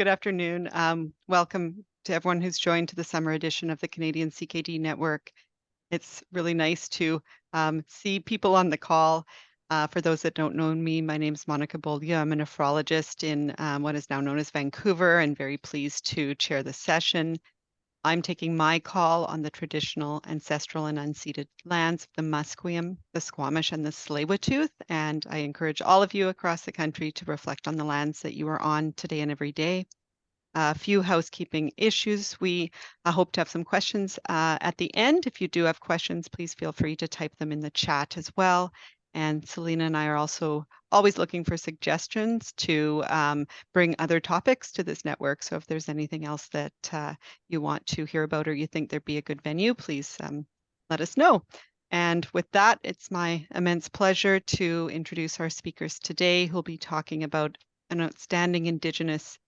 Good afternoon. Welcome to everyone who's joined to the summer edition of the Canadian CKD Network. It's really nice to see people on the call. For those that don't know me, my name is Monica Bullin. I'm a nephrologist in what is now known as Vancouver, and very pleased to chair the session. I'm taking my call on the traditional, ancestral, and unceded lands of the Musqueam, the Squamish, and the Tsleil-Waututh, and I encourage all of you across the country to reflect on the lands that you are on today and every day. A few housekeeping issues. We hope to have some questions at the end. If you do have questions, please feel free to type them in the chat as well. And Selena and I are also always looking for suggestions to bring other topics to this network. So if there's anything else that you want to hear about or you think there'd be a good venue, please let us know. And with that, it's my immense pleasure to introduce our speakers today, who'll be talking about an outstanding Indigenous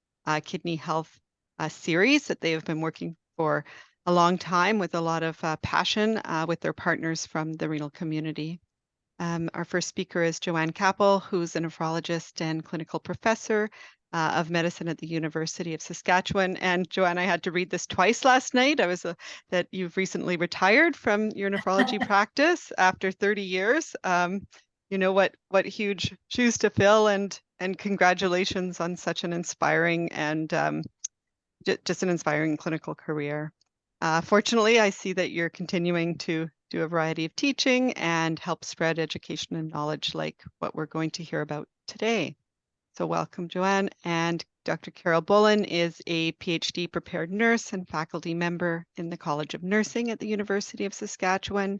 kidney health series that they have been working for a long time with a lot of passion with their partners from the renal community. Our first speaker is Joanne Kappel, who's a nephrologist and clinical professor of medicine at the University of Saskatchewan. And Joanne, I had to read this twice last night. That you've recently retired from your nephrology practice after 30 years. You know what huge shoes to fill, and congratulations on such an inspiring and just an inspiring clinical career. Fortunately, I see that you're continuing to do a variety of teaching and help spread education and knowledge like what we're going to hear about today. So welcome, Joanne. And Dr. Carol Bullin is a PhD prepared nurse and faculty member in the College of Nursing at the University of Saskatchewan.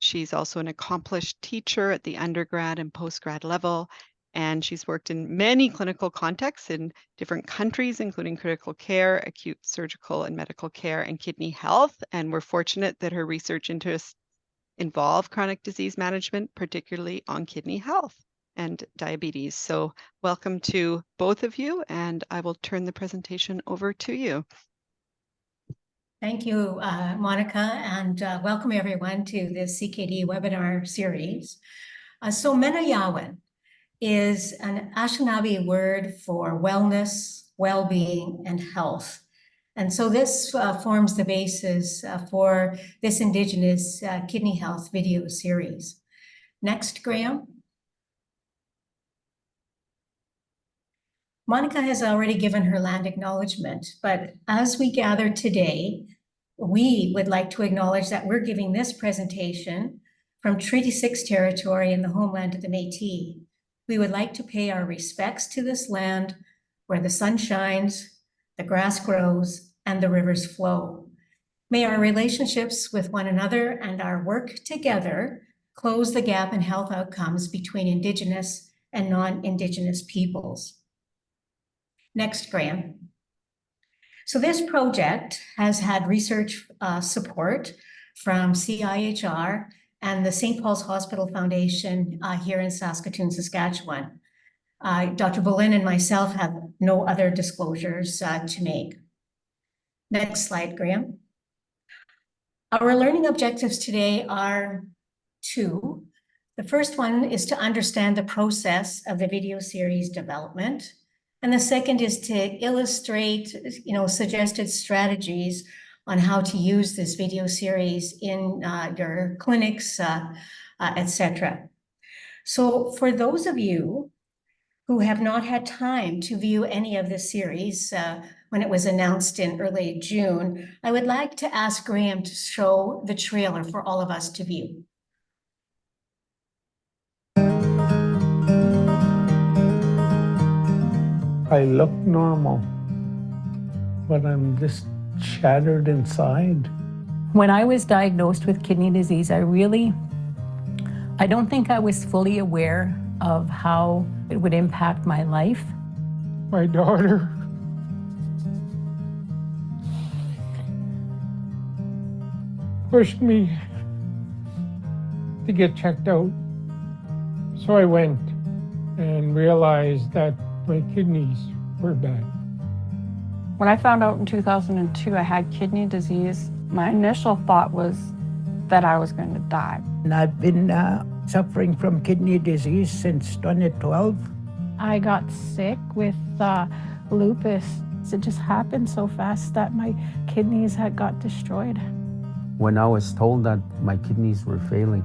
She's also an accomplished teacher at the undergrad and postgrad level, and she's worked in many clinical contexts in different countries, including critical care, acute surgical and medical care, and kidney health. And we're fortunate that her research interests involve chronic disease management, particularly on kidney health and diabetes. So welcome to both of you, and I will turn the presentation over to you. Thank you, Monica, and welcome everyone to this CKD webinar series. So Meno is an Anishinaabe word for wellness, well-being, and health. And so this forms the basis for this Indigenous kidney health video series. Next, Graham. Monica has already given her land acknowledgement, but as we gather today, we would like to acknowledge that we're giving this presentation from Treaty 6 territory in the homeland of the Métis. We would like to pay our respects to this land where the sun shines, the grass grows, and the rivers flow. May our relationships with one another and our work together close the gap in health outcomes between Indigenous and non-Indigenous peoples. Next, Graham. So this project has had research support from CIHR and the St. Paul's Hospital Foundation here in Saskatoon, Saskatchewan. Dr. Bullin and myself have no other disclosures to make. Next slide, Graham. Our learning objectives today are two. The first one is to understand the process of the video series development. And the second is to illustrate, suggested strategies on how to use this video series in your clinics, etc. So for those of you who have not had time to view any of this series when it was announced in early June, I would like to ask Graham to show the trailer for all of us to view. I look normal, but I'm just shattered inside. When I was diagnosed with kidney disease, I don't think I was fully aware of how it would impact my life. My daughter pushed me to get checked out. So I went and realized that my kidneys were bad. When I found out in 2002 I had kidney disease, my initial thought was that I was going to die. And I've been suffering from kidney disease since 2012. I got sick with lupus It just happened so fast that my kidneys had got destroyed. When I was told that my kidneys were failing,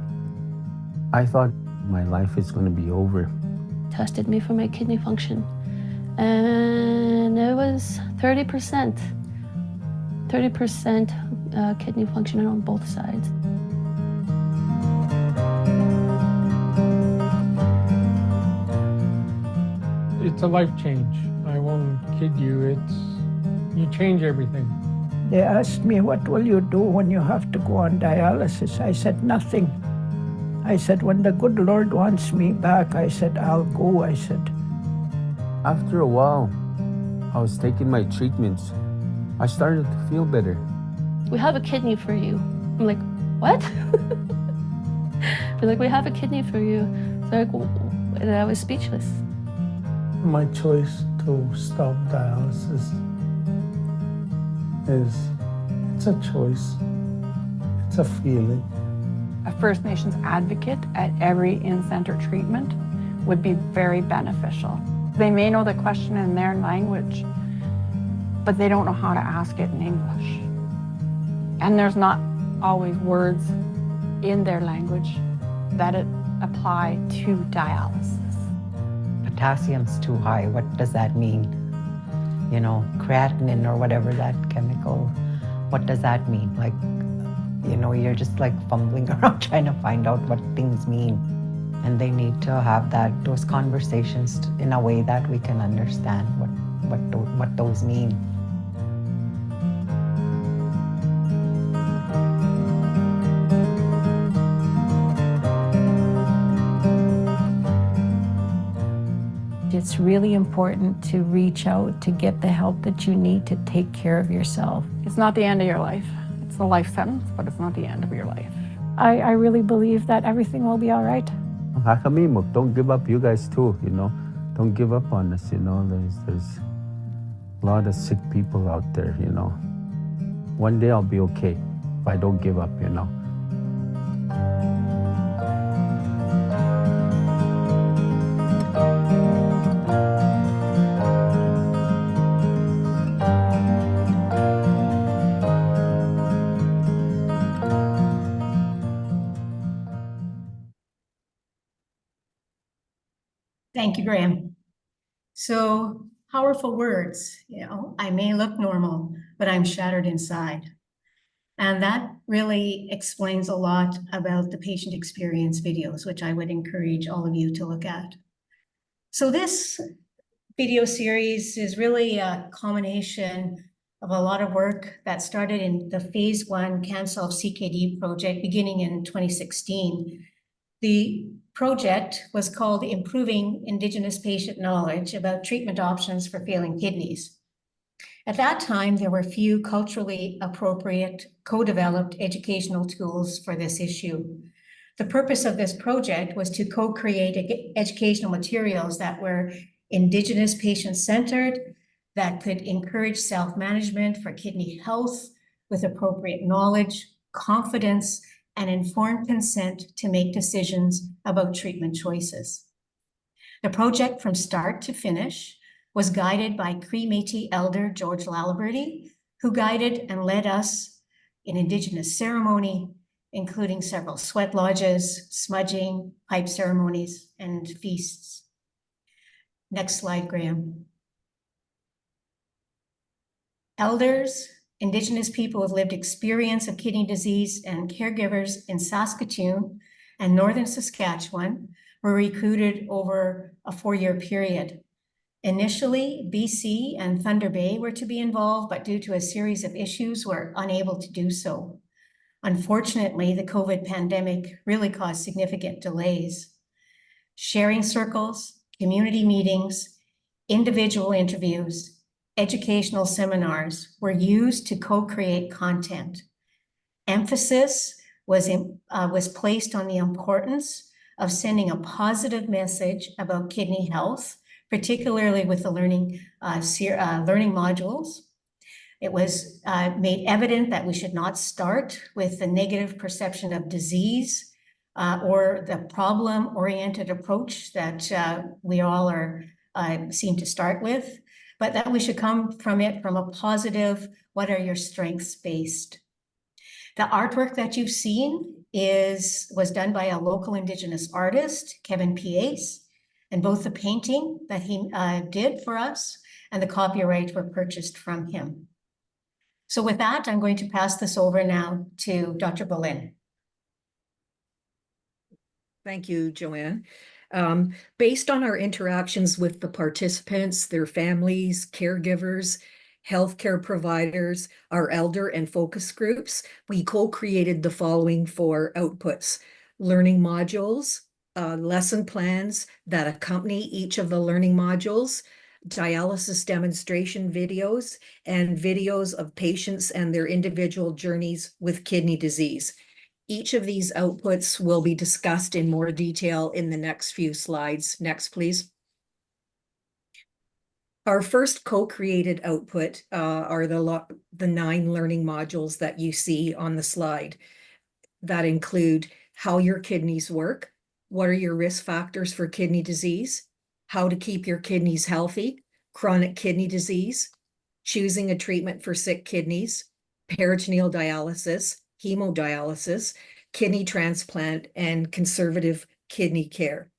I thought my life is going to be over. Tested me for my kidney function, and it was 30%. 30% kidney function on both sides. It's a life change. I won't kid you. You change everything. They asked me, what will you do when you have to go on dialysis? I said, nothing. I said, when the good Lord wants me back, I said, I'll go, I said. After a while, I was taking my treatments. I started to feel better. We have a kidney for you. I'm like, what? They're like, we have a kidney for you. So and I was speechless. My choice to stop dialysis it's a choice. It's a feeling. A First Nations advocate at every in-center treatment would be very beneficial. They may know the question in their language, but they don't know how to ask it in English. And there's not always words in their language that apply to dialysis. Potassium's too high. What does that mean? You know, creatinine or whatever that chemical, what does that mean? Like, you know, you're just like fumbling around trying to find out what things mean. And they need to have those conversations in a way that we can understand what those mean. It's really important to reach out to get the help that you need to take care of yourself. It's not the end of your life. It's a life sentence, but it's not the end of your life. I really believe that everything will be all right. Hakamimuk, don't give up, you guys too, you know. Don't give up on us, you know. There's a lot of sick people out there, you know. One day I'll be okay if I don't give up, you know. Thank you, Graham. So powerful words, you know, I may look normal, but I'm shattered inside. And that really explains a lot about the patient experience videos, which I would encourage all of you to look at. So this video series is really a combination of a lot of work that started in the phase 1 CanSolve CKD project beginning in 2016. The project was called Improving Indigenous Patient Knowledge about Treatment Options for Failing Kidneys. At that time, there were few culturally appropriate, co-developed educational tools for this issue. The purpose of this project was to co-create educational materials that were Indigenous patient-centered, that could encourage self-management for kidney health with appropriate knowledge, confidence, and informed consent to make decisions about treatment choices. The project from start to finish was guided by Cree Métis elder George Laliberty, who guided and led us in Indigenous ceremony, including several sweat lodges, smudging, pipe ceremonies, and feasts. Next slide, Graham. Elders, Indigenous people with lived experience of kidney disease, and caregivers in Saskatoon and northern Saskatchewan were recruited over a 4-year period. Initially, BC and Thunder Bay were to be involved, but due to a series of issues, were unable to do so. Unfortunately, the COVID pandemic really caused significant delays. Sharing circles, community meetings, individual interviews, educational seminars were used to co-create content. Emphasis was placed on the importance of sending a positive message about kidney health, particularly with the learning modules. It was made evident that we should not start with the negative perception of disease or the problem-oriented approach that we all seem to start with, but that we should come from it from a positive, what are your strengths based. The artwork that you've seen was done by a local Indigenous artist, Kevin Pace, and both the painting that he did for us and the copyright were purchased from him. So with that, I'm going to pass this over now to Dr. Bullin. Thank you, Joanne. Based on our interactions with the participants, their families, caregivers, healthcare providers, our elder and focus groups, we co-created the following 4 outputs: learning modules, lesson plans that accompany each of the learning modules, dialysis demonstration videos, and videos of patients and their individual journeys with kidney disease. Each of these outputs will be discussed in more detail in the next few slides. Next, please. Our first co-created output are the 9 learning modules that you see on the slide that include how your kidneys work, what are your risk factors for kidney disease, how to keep your kidneys healthy, chronic kidney disease, choosing a treatment for sick kidneys, peritoneal dialysis, hemodialysis, kidney transplant, and conservative kidney care.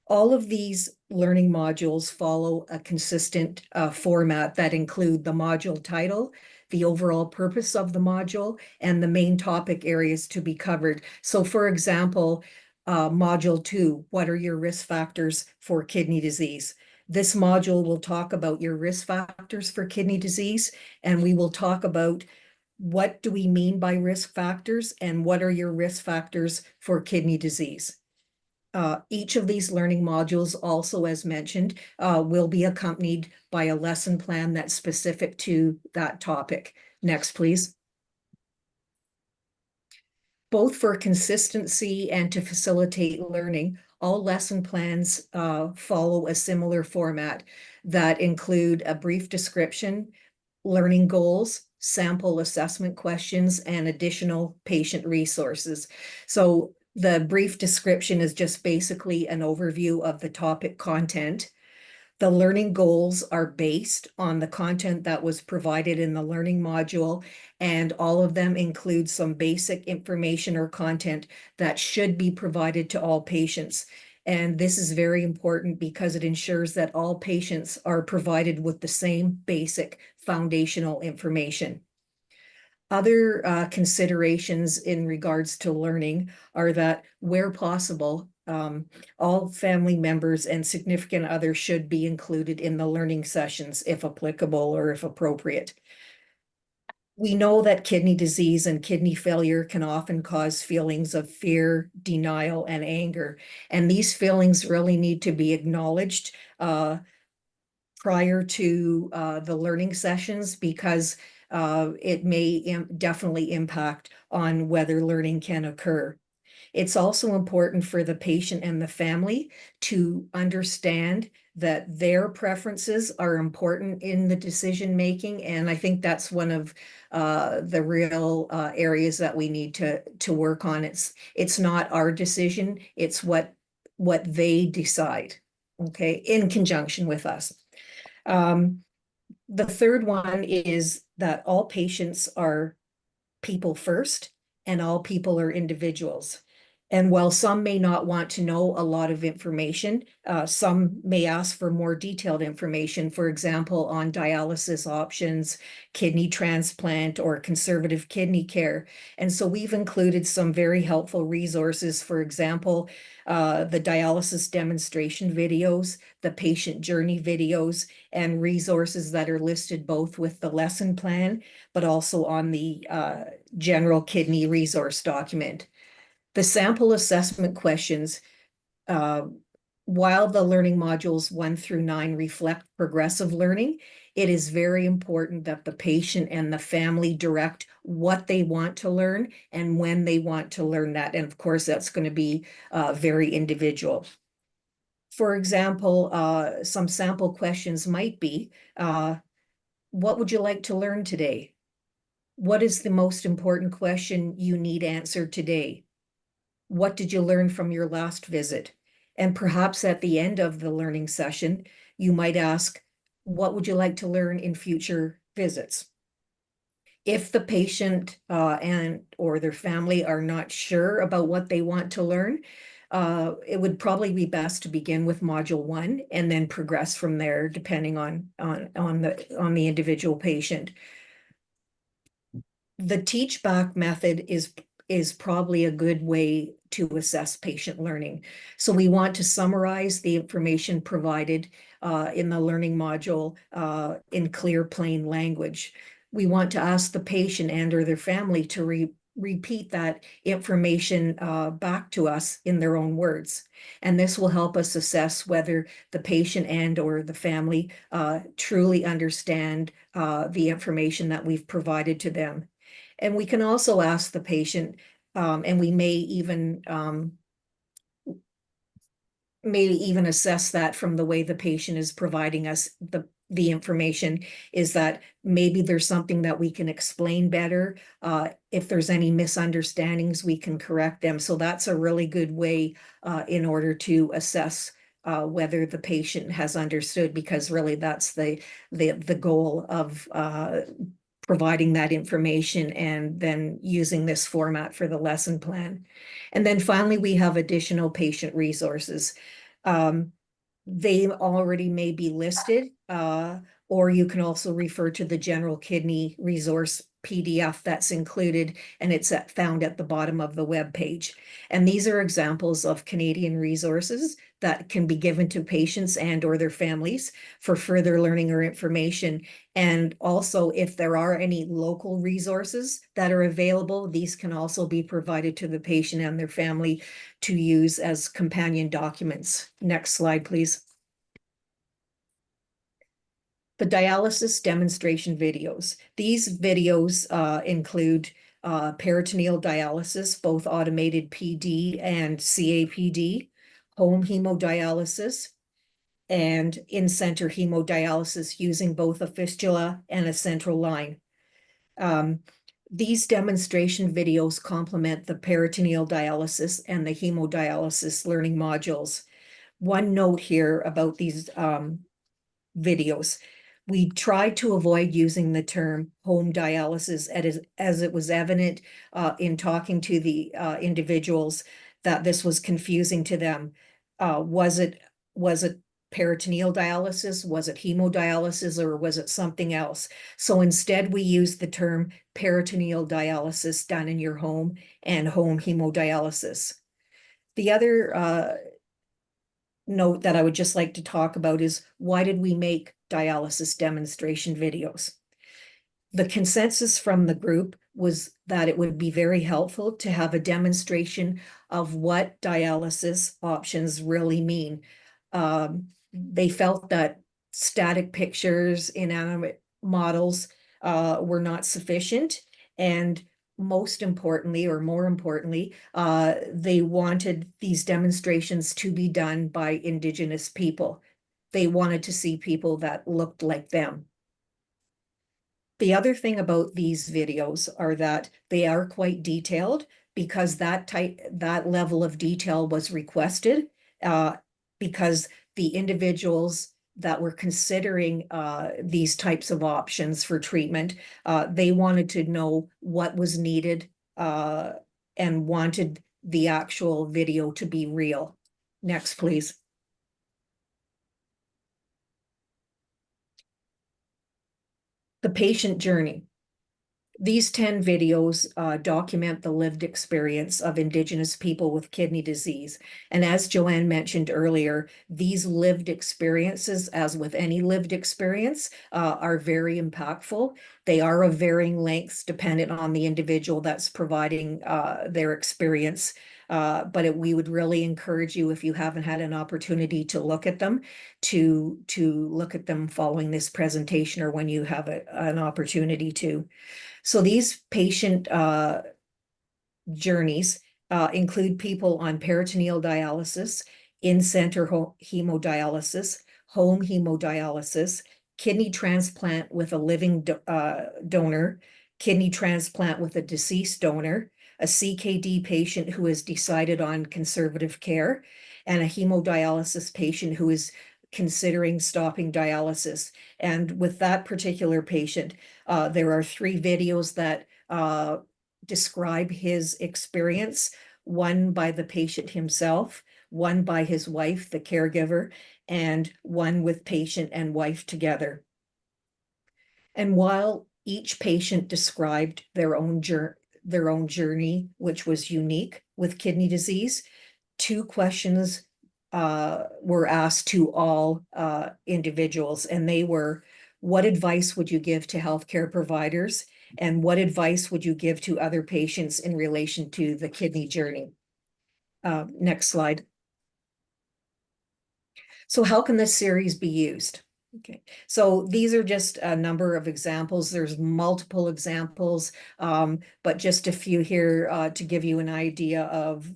All of these learning modules follow a consistent format that include the module title, the overall purpose of the module, and the main topic areas to be covered. So for example, module 2, what are your risk factors for kidney disease? This module will talk about your risk factors for kidney disease, and we will talk about what do we mean by risk factors and what are your risk factors for kidney disease. Each of these learning modules also, as mentioned, will be accompanied by a lesson plan that's specific to that topic. Next, please. Both for consistency and to facilitate learning, all lesson plans follow a similar format that include a brief description, learning goals, sample assessment questions, and additional patient resources. So the brief description is just basically an overview of the topic content. The learning goals are based on the content that was provided in the learning module, and all of them include some basic information or content that should be provided to all patients. And this is very important because it ensures that all patients are provided with the same basic foundational information. Other considerations in regards to learning are that where possible, all family members and significant others should be included in the learning sessions if applicable or if appropriate. We know that kidney disease and kidney failure can often cause feelings of fear, denial, and anger. And these feelings really need to be acknowledged prior to the learning sessions because it may definitely impact on whether learning can occur. It's also important for the patient and the family to understand that their preferences are important in the decision making. And I think that's one of the real areas that we need to work on. It's not our decision, it's what they decide, okay, in conjunction with us. The third one is that all patients are people first and all people are individuals. And while some may not want to know a lot of information, some may ask for more detailed information, for example, on dialysis options, kidney transplant, or conservative kidney care. And so we've included some very helpful resources, for example, the dialysis demonstration videos, the patient journey videos, and resources that are listed both with the lesson plan, but also on the general kidney resource document. The sample assessment questions, while the learning modules 1 through 9 reflect progressive learning, it is very important that the patient and the family direct what they want to learn and when they want to learn that. And of course, that's going to be very individual. For example, some sample questions might be, what would you like to learn today? What is the most important question you need answered today? What did you learn from your last visit? And perhaps at the end of the learning session, you might ask, what would you like to learn in future visits? If the patient and or their family are not sure about what they want to learn, it would probably be best to begin with module 1 and then progress from there, depending on the individual patient. The teach back method is probably a good way to assess patient learning. So we want to summarize the information provided in the learning module in clear, plain language. We want to ask the patient and or their family to repeat that information back to us in their own words. And this will help us assess whether the patient and or the family truly understand the information that we've provided to them. And we can also ask the patient, and we may even assess that from the way the patient is providing us the information, is that maybe there's something that we can explain better. If there's any misunderstandings, we can correct them. So that's a really good way in order to assess whether the patient has understood, because really that's the goal of providing that information and then using this format for the lesson plan. And then finally, we have additional patient resources. They already may be listed, or you can also refer to the general kidney resource PDF that's included, and it's found at the bottom of the web page. And these are examples of Canadian resources that can be given to patients and or their families for further learning or information. And also, if there are any local resources that are available, these can also be provided to the patient and their family to use as companion documents. Next slide, please. The dialysis demonstration videos. These videos include peritoneal dialysis, both automated PD and CAPD, home hemodialysis, and in-center hemodialysis using both a fistula and a central line. These demonstration videos complement the peritoneal dialysis and the hemodialysis learning modules. One note here about these videos. We tried to avoid using the term home dialysis as it was evident in talking to the individuals that this was confusing to them. Was it peritoneal dialysis? Was it hemodialysis, or was it something else? So instead, we used the term peritoneal dialysis done in your home and home hemodialysis. The other note that I would just like to talk about is, why did we make dialysis demonstration videos? The consensus from the group was that it would be very helpful to have a demonstration of what dialysis options really mean. They felt that static pictures, inanimate models were not sufficient, and most importantly, or more importantly, they wanted these demonstrations to be done by Indigenous people. They wanted to see people that looked like them. The other thing about these videos are that they are quite detailed, because that level of detail was requested because the individuals that were considering these types of options for treatment, they wanted to know what was needed and wanted the actual video to be real. Next, please. The patient journey. These 10 videos document the lived experience of Indigenous people with kidney disease. And as Joanne mentioned earlier, these lived experiences, as with any lived experience, are very impactful. They are of varying lengths dependent on the individual that's providing their experience. But we would really encourage you, if you haven't had an opportunity to look at them, to look at them following this presentation, or when you have an opportunity to. So these patient journeys include people on peritoneal dialysis, in-center hemodialysis, home hemodialysis, kidney transplant with a living donor, kidney transplant with a deceased donor, a CKD patient who has decided on conservative care, and a hemodialysis patient who is considering stopping dialysis. And with that particular patient, there are 3 videos that describe his experience, one by the patient himself, one by his wife, the caregiver, and one with patient and wife together. And while each patient described their own journey, which was unique with kidney disease, 2 questions were asked to all individuals, and they were, what advice would you give to healthcare providers? And what advice would you give to other patients in relation to the kidney journey? Next slide. So how can this series be used? Okay, so these are just a number of examples. There's multiple examples, but just a few here to give you an idea of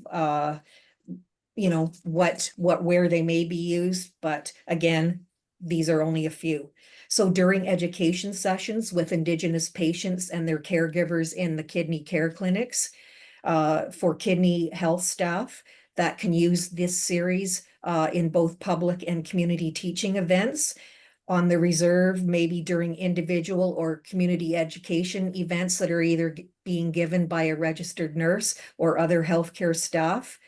you know, where they may be used. But again, these are only a few. So during education sessions with Indigenous patients and their caregivers in the kidney care clinics, for kidney health staff that can use this series in both public and community teaching events. On the reserve, maybe during individual or community education events that are either being given by a registered nurse or other healthcare staff.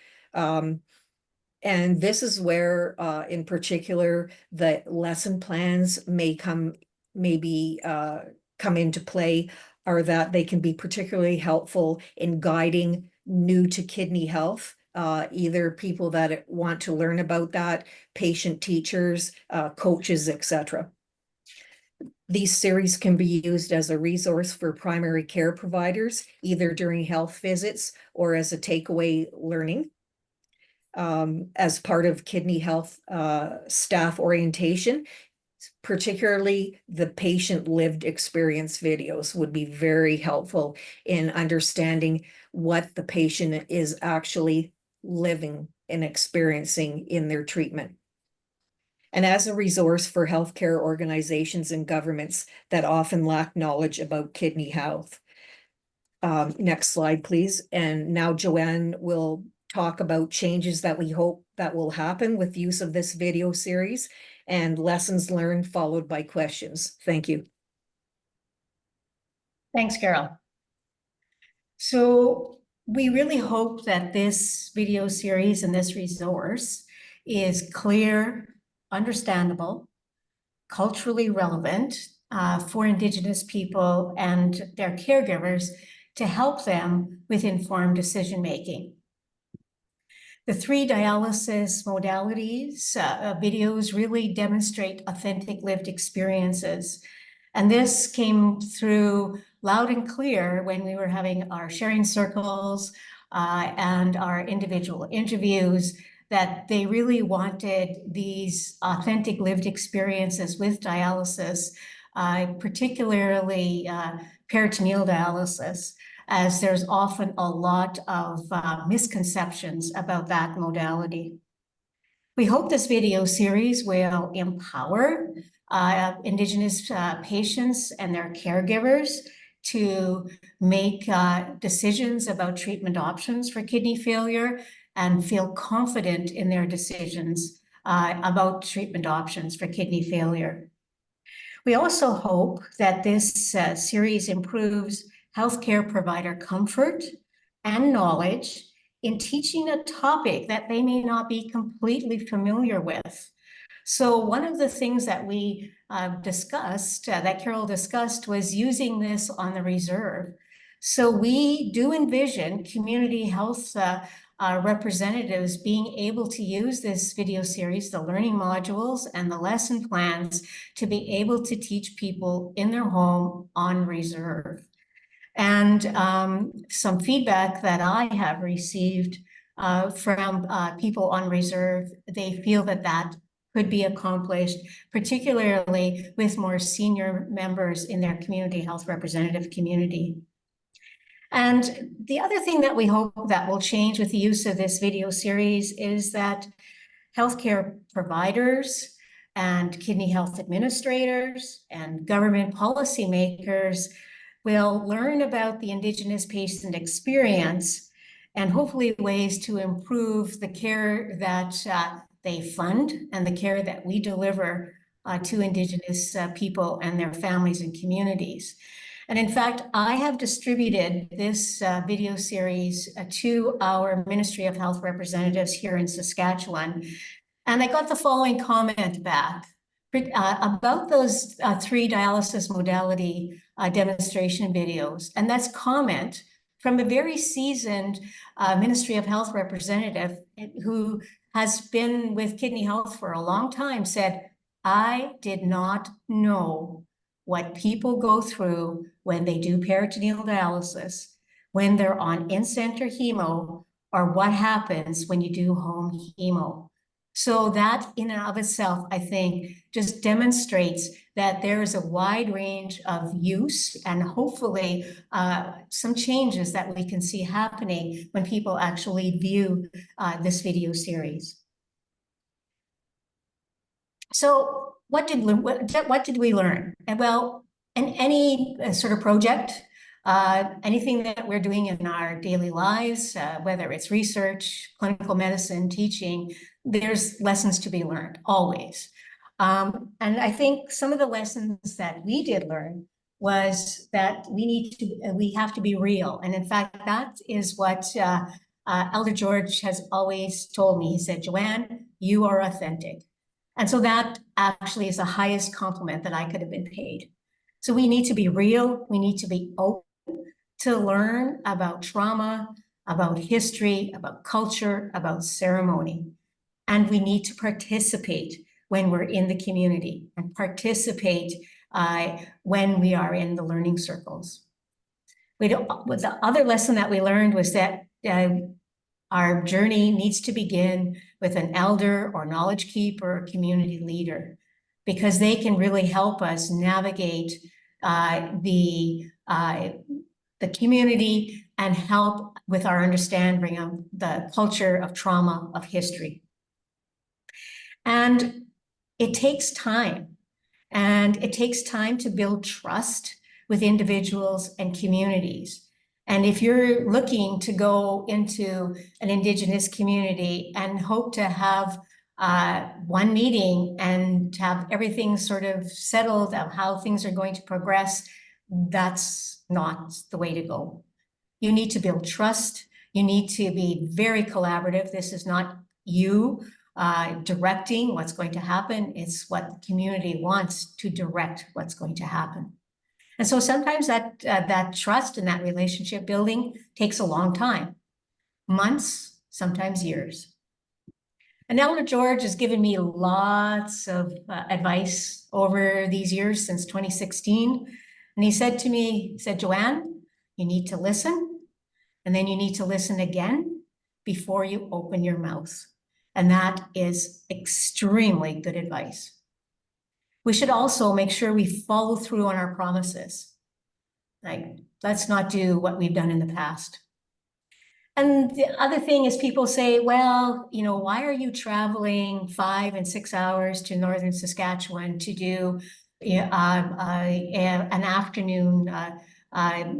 And this is where, in particular, the lesson plans may come into play, are that they can be particularly helpful in guiding new to kidney health, either people that want to learn about that, patient teachers, coaches, etc. These series can be used as a resource for primary care providers, either during health visits or as a takeaway learning. As part of kidney health staff orientation, particularly the patient lived experience videos would be very helpful in understanding what the patient is actually living and experiencing in their treatment. And as a resource for healthcare organizations and governments that often lack knowledge about kidney health. Next slide, please. And now Joanne will talk about changes that we hope that will happen with use of this video series and lessons learned, followed by questions. Thank you. Thanks, Carol. So we really hope that this video series and this resource is clear, understandable, culturally relevant for Indigenous people and their caregivers to help them with informed decision-making. The 3 dialysis modalities videos really demonstrate authentic lived experiences. And this came through loud and clear when we were having our sharing circles and our individual interviews, that they really wanted these authentic lived experiences with dialysis, particularly peritoneal dialysis, as there's often a lot of misconceptions about that modality. We hope this video series will empower Indigenous patients and their caregivers to make decisions about treatment options for kidney failure and feel confident in their decisions about treatment options for kidney failure. We also hope that this series improves healthcare provider comfort and knowledge in teaching a topic that they may not be completely familiar with. So one of the things that we discussed, that Carol discussed, was using this on the reserve. So we do envision community health representatives being able to use this video series, the learning modules and the lesson plans, to be able to teach people in their home on reserve. And some feedback that I have received from people on reserve, they feel that that could be accomplished, particularly with more senior members in their community health representative community. And the other thing that we hope that will change with the use of this video series is that healthcare providers and kidney health administrators and government policymakers will learn about the Indigenous patient experience and hopefully ways to improve the care that they fund and the care that we deliver to Indigenous people and their families and communities. And in fact, I have distributed this video series to our Ministry of Health representatives here in Saskatchewan. And I got the following comment back about those 3 dialysis modality demonstration videos. And that's comment from a very seasoned Ministry of Health representative who has been with kidney health for a long time, said, I did not know what people go through when they do peritoneal dialysis, when they're on in-center hemo, or what happens when you do home hemo. So that in and of itself, I think, just demonstrates that there is a wide range of use and hopefully some changes that we can see happening when people actually view this video series. So what did we learn? And well, in any sort of project, anything that we're doing in our daily lives, whether it's research, clinical medicine, teaching, there's lessons to be learned always. And I think some of the lessons that we did learn was that we have to be real. And in fact, that is what Elder George has always told me. He said, Joanne, you are authentic. And so that actually is the highest compliment that I could have been paid. So we need to be real. We need to be open to learn about trauma, about history, about culture, about ceremony. And we need to participate when we're in the community and participate when we are in the learning circles. The other lesson that we learned was that our journey needs to begin with an elder or knowledge keeper or community leader, because they can really help us navigate the community and help with our understanding of the culture, of trauma, of history. And it takes time, and it takes time to build trust with individuals and communities. And if you're looking to go into an Indigenous community and hope to have one meeting and have everything sort of settled of how things are going to progress, that's not the way to go. You need to build trust. You need to be very collaborative. This is not you directing what's going to happen. It's what the community wants to direct what's going to happen. And so sometimes that trust and that relationship building takes a long time, months, sometimes years. And Elder George has given me lots of advice over these years since 2016. And he said to me, he said, Joanne, you need to listen, and then you need to listen again before you open your mouth. And that is extremely good advice. We should also make sure we follow through on our promises. Like, let's not do what we've done in the past. And the other thing is people say, well, you know, why are you traveling 5 and 6 hours to northern Saskatchewan to do an afternoon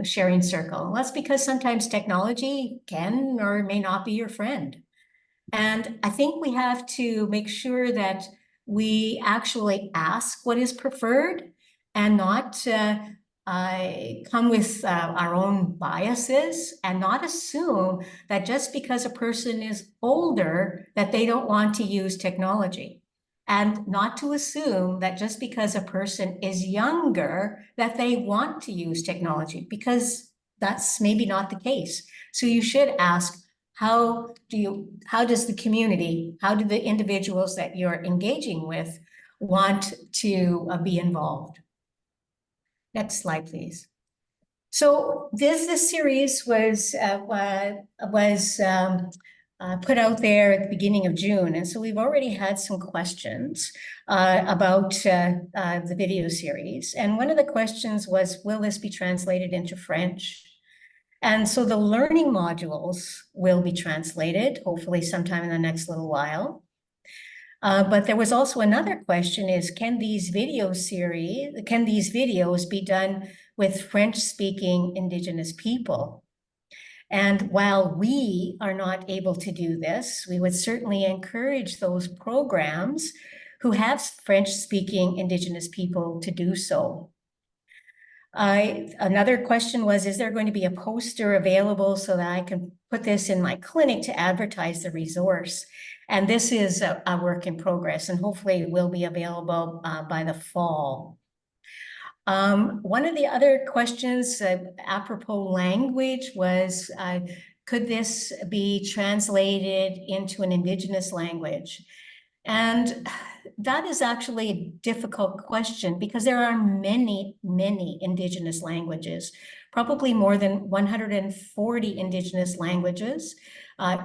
sharing circle? Well, that's because sometimes technology can or may not be your friend. And I think we have to make sure that we actually ask what is preferred and not come with our own biases, and not assume that just because a person is older that they don't want to use technology, and not to assume that just because a person is younger that they want to use technology, because that's maybe not the case. So you should ask, how does the community, how do the individuals that you're engaging with want to be involved? Next slide, please. So this series was put out there at the beginning of June, and so we've already had some questions about the video series. And one of the questions was, will this be translated into French? And so the learning modules will be translated, hopefully sometime in the next little while. But there was also another question, is can these videos be done with French-speaking Indigenous people? And while we are not able to do this, we would certainly encourage those programs who have French-speaking Indigenous people to do so. Another question was, is there going to be a poster available so that I can put this in my clinic to advertise the resource? And this is a work in progress, and hopefully it will be available by the fall. One of the other questions apropos language was, could this be translated into an Indigenous language? And that is actually a difficult question because there are many, many Indigenous languages, probably more than 140 Indigenous languages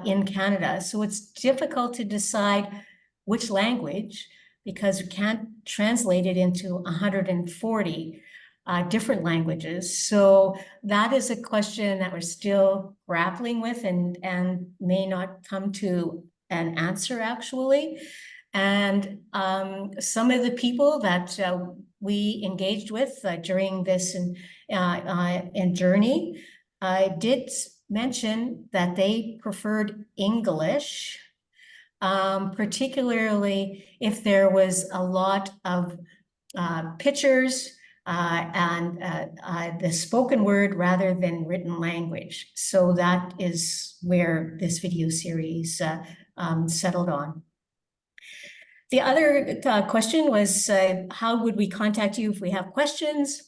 in Canada. So it's difficult to decide which language, because we can't translate it into 140 different languages. So that is a question that we're still grappling with and may not come to an answer actually. And some of the people that we engaged with during this journey did mention that they preferred English, particularly if there was a lot of pictures and the spoken word rather than written language. So that is where this video series settled on. The other question was, how would we contact you if we have questions?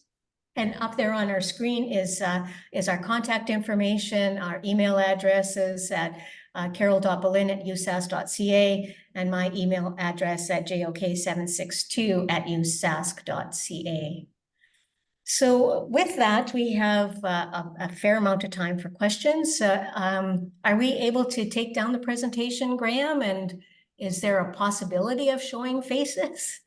And up there on our screen is our contact information. Our email addresses at carol.bullin@usask.ca and my email address at jok762@usask.ca. So with that, we have a fair amount of time for questions. Are we able to take down the presentation, Graham? And is there a possibility of showing faces?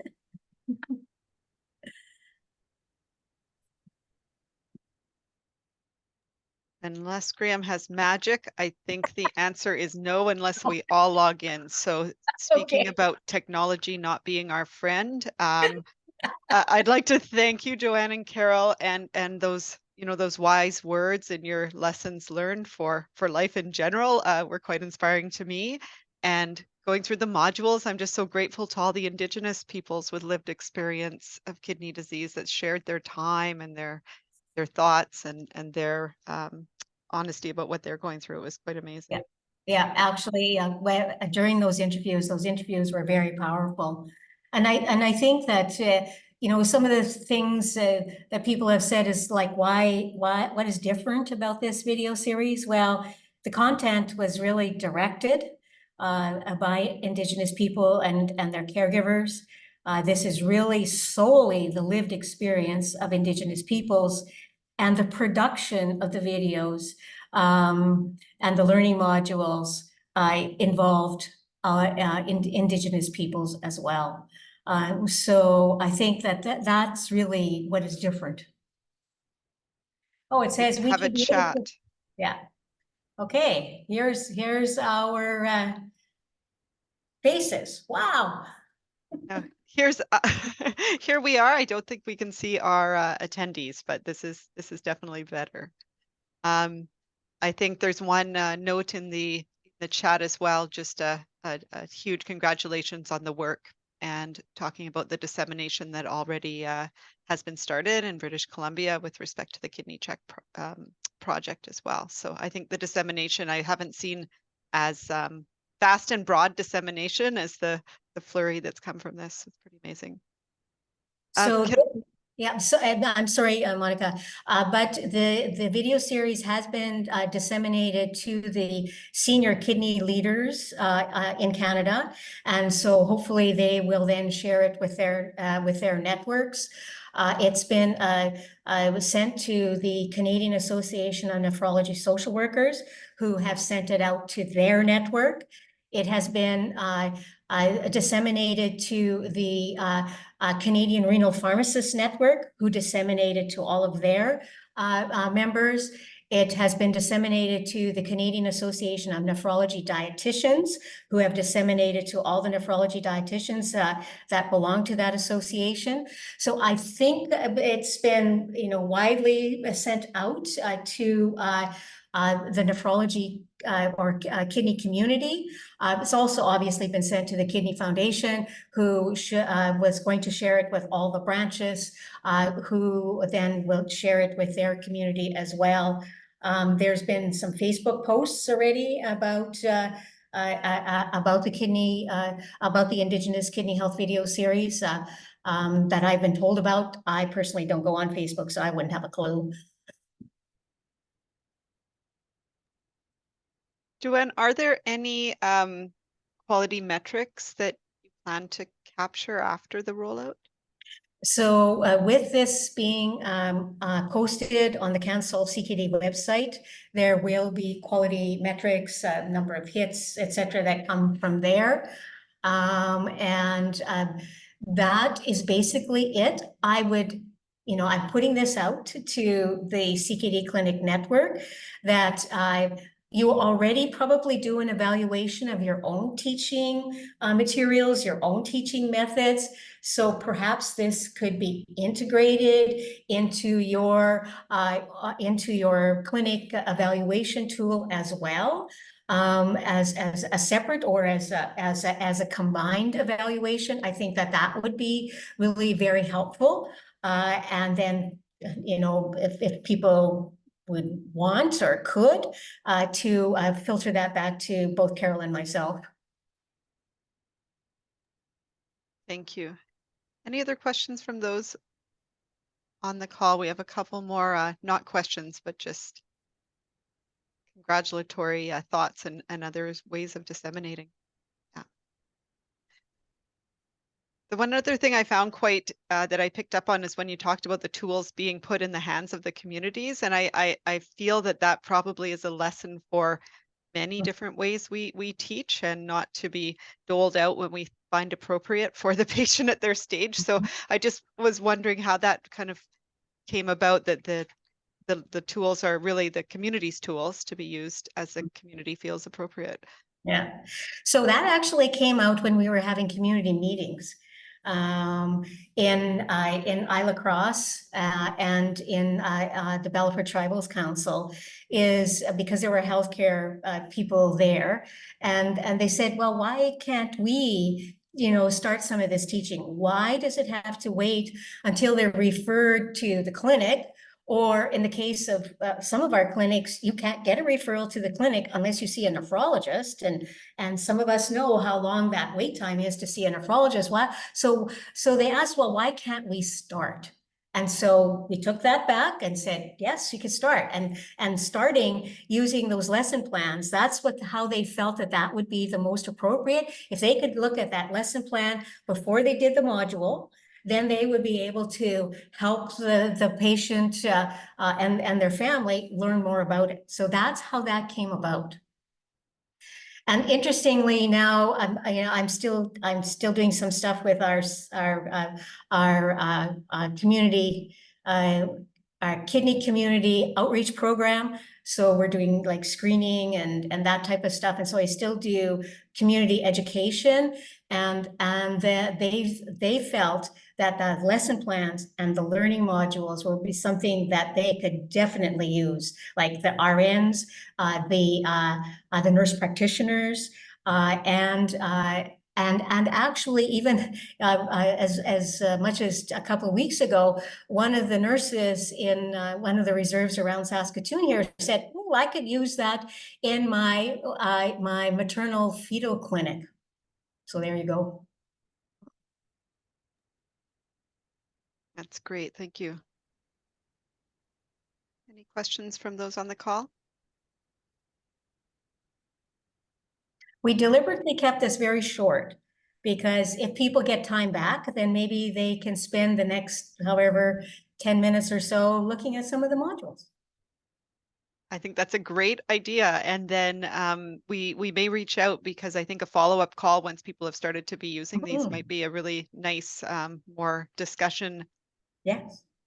Unless Graham has magic, I think the answer is no, unless we all log in. So speaking about technology not being our friend, I'd like to thank you, Joanne and Carol, and those, you know, those wise words and your lessons learned for life in general were quite inspiring to me. And going through the modules, I'm just so grateful to all the Indigenous peoples with lived experience of kidney disease that shared their time and their thoughts and their honesty about what they're going through. It was quite amazing. Yeah, actually, during those interviews were very powerful. And I think that, you know, some of the things that people have said is like, what is different about this video series? Well, the content was really directed by Indigenous people and their caregivers. This is really solely the lived experience of Indigenous peoples, and the production of the videos and the learning modules involved Indigenous peoples as well. So I think that's really what is different. Oh, it says we have a chat. Yeah. Okay, here's our faces. Wow. Here's here we are. I don't think we can see our attendees, but this is definitely better. I think there's one note in the chat as well. Just a huge congratulations on the work and talking about the dissemination that already has been started in British Columbia with respect to the Kidney Check project as well. So I think the dissemination, I haven't seen as fast and broad dissemination as the flurry that's come from this. It's pretty amazing. So yeah, so I'm sorry, Monica, but the video series has been disseminated to the senior kidney leaders in Canada, and so hopefully they will then share it with their networks. It's been sent to the Canadian Association of Nephrology Social Workers, who have sent it out to their network. It has been disseminated to the Canadian Renal Pharmacists Network, who disseminated to all of their members. It has been disseminated to the Canadian Association of Nephrology Dietitians, who have disseminated to all the nephrology dietitians that belong to that association. So I think it's been, you know, widely sent out to the nephrology or kidney community. It's also obviously been sent to the Kidney Foundation, who was going to share it with all the branches, who then will share it with their community as well. There's been some Facebook posts already about the kidney, about the Indigenous Kidney Health video series that I've been told about. I personally don't go on Facebook, so I wouldn't have a clue. Joanne, are there any quality metrics that you plan to capture after the rollout? So with this being posted on the Council CKD website, there will be quality metrics, number of hits, etc., that come from there. That is basically it. I'm putting this out to the CKD Clinic Network that you already probably do an evaluation of your own teaching materials, your own teaching methods. So perhaps this could be integrated into your clinic evaluation tool as well, as a separate or as a combined evaluation. I think that would be really very helpful. And then, if people would want or could, to filter that back to both Carol and myself. Thank you. Any other questions from those on the call? We have a couple more, not questions, but just congratulatory thoughts and other ways of disseminating. Yeah. The one other thing I found quite that I picked up on is when you talked about the tools being put in the hands of the communities. And I feel that probably is a lesson for many different ways we teach, and not to be doled out when we find appropriate for the patient at their stage. So I just was wondering how that kind of came about, that the tools are really the community's tools to be used as the community feels appropriate. Yeah. So that actually came out when we were having community meetings in Isla Crosse and in the Belfort Tribals Council, is because there were healthcare people there, and they said, well, why can't we start some of this teaching? Why does it have to wait until they're referred to the clinic? Or in the case of some of our clinics, you can't get a referral to the clinic unless you see a nephrologist. And some of us know how long that wait time is to see a nephrologist. Why? So they asked, well, why can't we start? And so we took that back and said, yes, you could start. And starting using those lesson plans, that's how they felt that would be the most appropriate. If they could look at that lesson plan before they did the module, then they would be able to help the patient and their family learn more about it. So that's how that came about. And interestingly, now I'm still doing some stuff with our community, our kidney community outreach program. So we're doing like screening and that type of stuff. And so I still do community education, and they felt that the lesson plans and the learning modules will be something that they could definitely use, like the RNs, the nurse practitioners, and actually even as much as a couple of weeks ago, one of the nurses in one of the reserves around Saskatoon here said, oh, I could use that in my maternal fetal clinic. So there you go. That's great. Thank you. Any questions from those on the call? We deliberately kept this very short because if people get time back, then maybe they can spend the next, however, 10 minutes or so looking at some of the modules. I think that's a great idea. And then we may reach out, because I think a follow-up call once people have started to be using these might be a really nice, more discussion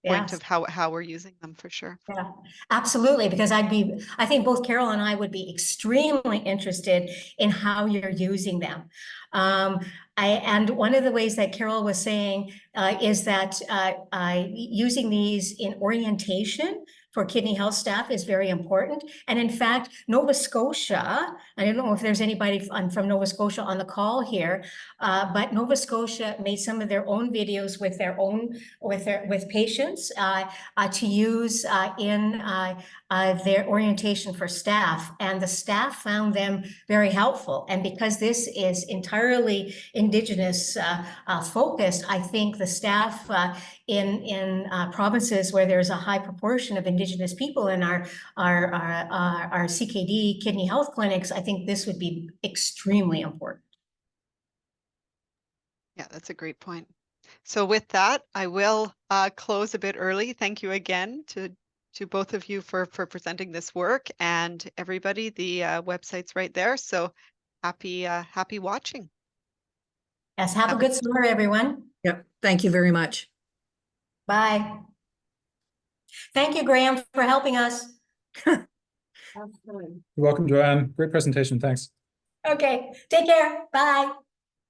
point of how we're using them, for sure. Yeah, absolutely. Because I think both Carol and I would be extremely interested in how you're using them. And one of the ways that Carol was saying is that using these in orientation for kidney health staff is very important. And in fact, Nova Scotia, I don't know if there's anybody from Nova Scotia on the call here, but Nova Scotia made some of their own videos with their own, with patients to use in their orientation for staff. And the staff found them very helpful. And because this is entirely Indigenous focused, I think the staff in provinces where there's a high proportion of Indigenous people in our CKD kidney health clinics, I think this would be extremely important. Yeah, that's a great point. So with that, I will close a bit early. Thank you again to both of you for presenting this work, and everybody, the website's right there. So happy watching. Yes, have a good summer, everyone. Yep. Thank you very much. Bye. Thank you, Graham, for helping us. You're welcome, Joanne. Great presentation. Thanks. Okay, take care. Bye.